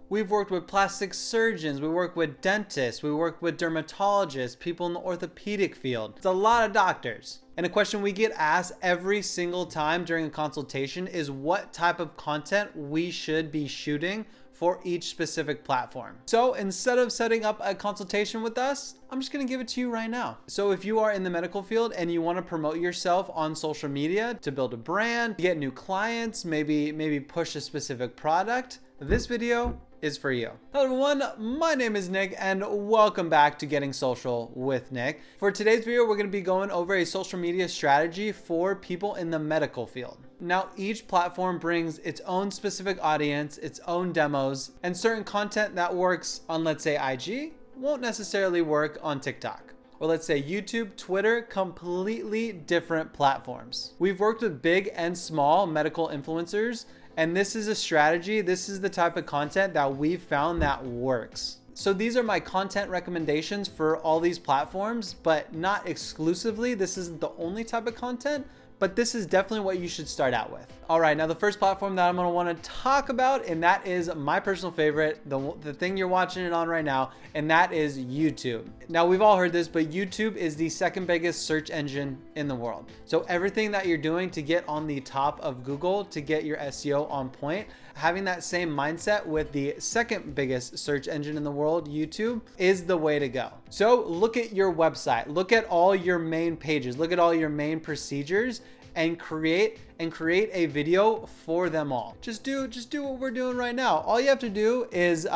We've worked with plastic surgeons, we work with dentists, we work with dermatologists, people in the orthopedic field. It's a lot of doctors. And a question we get asked every single time during a consultation is what type of content we should be shooting for each specific platform. So instead of setting up a consultation with us, I'm just gonna give it to you right now. So if you are in the medical field and you wanna promote yourself on social media to build a brand, get new clients, maybe push a specific product, this video is for you. Hello everyone, my name is Nick and welcome back to Getting Social with Nick. For today's video, we're gonna be going over a social media strategy for people in the medical field. Now, each platform brings its own specific audience, its own demos, and certain content that works on, let's say, IG won't necessarily work on TikTok. Or let's say YouTube, Twitter, completely different platforms. We've worked with big and small medical influencers, and this is a strategy, this is the type of content that we've found that works. So these are my content recommendations for all these platforms, but not exclusively. This isn't the only type of content, but this is definitely what you should start out with. All right, now the first platform that I'm gonna wanna talk about, and that is my personal favorite, the thing you're watching it on right now, and that is YouTube. Now we've all heard this, but YouTube is the second biggest search engine in the world. So everything that you're doing to get on the top of Google, to get your SEO on point, having that same mindset with the second biggest search engine in the world, YouTube, is the way to go. So look at your website, look at all your main pages, look at all your main procedures, and create a video for them all. Just do what we're doing right now. All you have to do is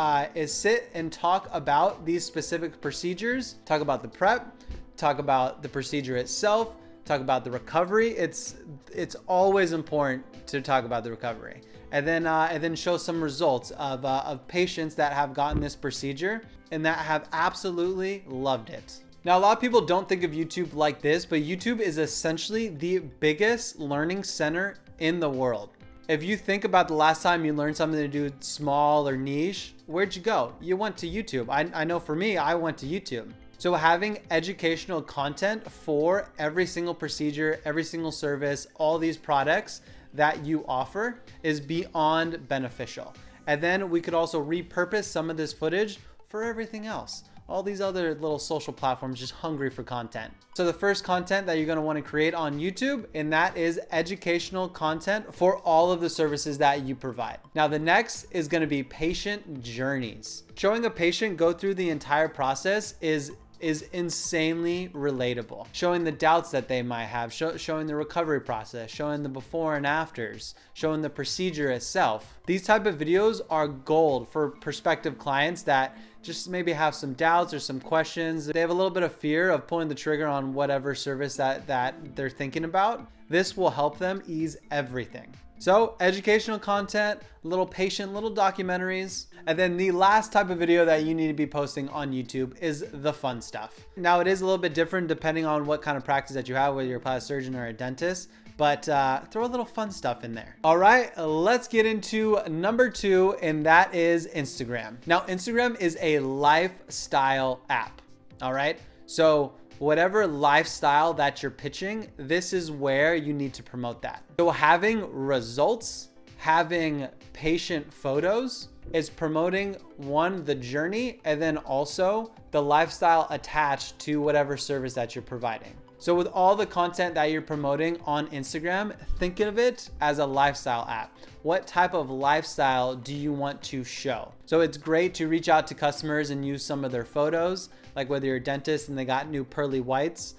sit and talk about these specific procedures, talk about the prep, talk about the procedure itself, talk about the recovery. It's always important to talk about the recovery. And then show some results of patients that have gotten this procedure and that have absolutely loved it. Now, a lot of people don't think of YouTube like this, but YouTube is essentially the biggest learning center in the world. If you think about the last time you learned something to do small or niche, where'd you go? You went to YouTube. I know for me, I went to YouTube. So having educational content for every single procedure, every single service, all these products that you offer is beyond beneficial. And then we could also repurpose some of this footage for everything else. All these other little social platforms just hungry for content. So the first content that you're gonna wanna create on YouTube, and that is educational content for all of the services that you provide. Now the next is gonna be patient journeys. Showing a patient go through the entire process is insanely relatable. Showing the doubts that they might have, showing the recovery process, showing the before and afters, showing the procedure itself. These type of videos are gold for prospective clients that just maybe have some doubts or some questions. They have a little bit of fear of pulling the trigger on whatever service that they're thinking about. This will help them ease everything. So educational content, little patient, little documentaries. And then the last type of video that you need to be posting on YouTube is the fun stuff. Now it is a little bit different depending on what kind of practice that you have, whether you're a plastic surgeon or a dentist, but throw a little fun stuff in there. All right, let's get into number 2, and that is Instagram. Now Instagram is a lifestyle app, all right? So whatever lifestyle that you're pitching, this is where you need to promote that. So having results, having patient photos is promoting one, the journey, and then also the lifestyle attached to whatever service that you're providing. So with all the content that you're promoting on Instagram, think of it as a lifestyle app. What type of lifestyle do you want to show? So it's great to reach out to customers and use some of their photos, like whether you're a dentist and they got new pearly whites,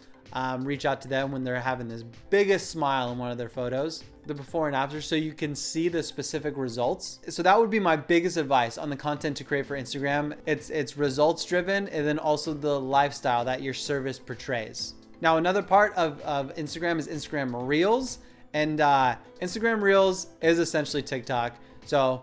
reach out to them when they're having this biggest smile in one of their photos, the before and after, so you can see the specific results. So that would be my biggest advice on the content to create for Instagram. It's results driven, and then also the lifestyle that your service portrays. Now, another part of Instagram is Instagram Reels, and Instagram Reels is essentially TikTok. So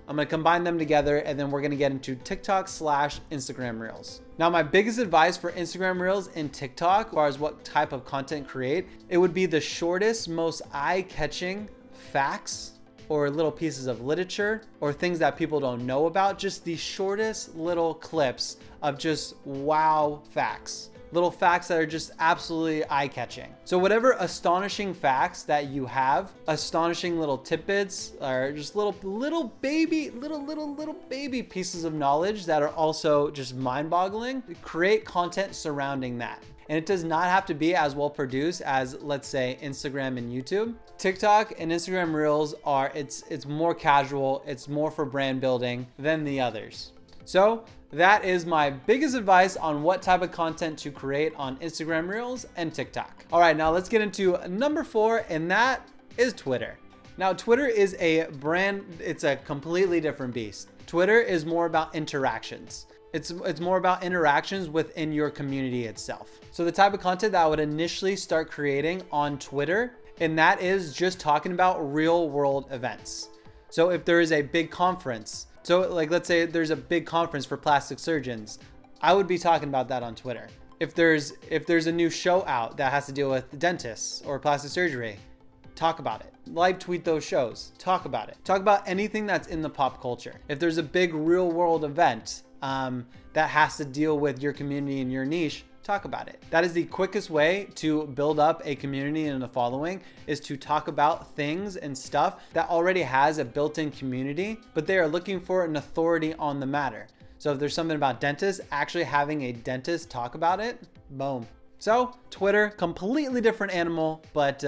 I'm gonna combine them together, and then we're gonna get into TikTok / Instagram Reels. Now, my biggest advice for Instagram Reels and TikTok, as far as what type of content create, it would be the shortest, most eye-catching facts or little pieces of literature or things that people don't know about, just the shortest little clips of just wow facts. little facts that are just absolutely eye-catching. So whatever astonishing facts that you have, astonishing little tidbits, or just little baby pieces of knowledge that are also just mind-boggling, create content surrounding that. And it does not have to be as well produced as, let's say, Instagram and YouTube. TikTok and Instagram Reels it's more casual, it's more for brand building than the others. So that is my biggest advice on what type of content to create on Instagram Reels and TikTok. All right, now let's get into number 4, and that is Twitter. Now, Twitter is a brand, it's a completely different beast. Twitter is more about interactions. It's more about interactions within your community itself. So the type of content that I would initially start creating on Twitter, and that is just talking about real world events. So if there is a big conference, so like let's say there's a big conference for plastic surgeons, I would be talking about that on Twitter. If there's a new show out that has to deal with dentists or plastic surgery, talk about it. Live tweet those shows, talk about it. Talk about anything that's in the pop culture. If there's a big real world event that has to deal with your community and your niche, talk about it. That is the quickest way to build up a community and a following, is to talk about things and stuff that already has a built-in community, but they are looking for an authority on the matter. So if there's something about dentists, actually having a dentist talk about it, boom. So Twitter, completely different animal, but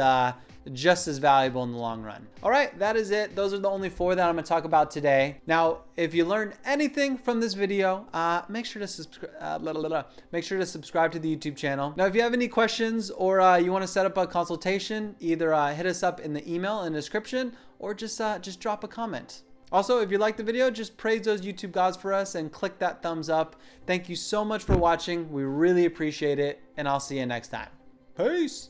just as valuable in the long run. All right, that is it. Those are the only 4 that I'm gonna talk about today. Now, if you learned anything from this video, make sure to subscribe to the YouTube channel. Now, if you have any questions or you wanna set up a consultation, either hit us up in the email in the description or just drop a comment. Also, if you like the video, just praise those YouTube gods for us and click that thumbs up. Thank you so much for watching. We really appreciate it, and I'll see you next time. Peace.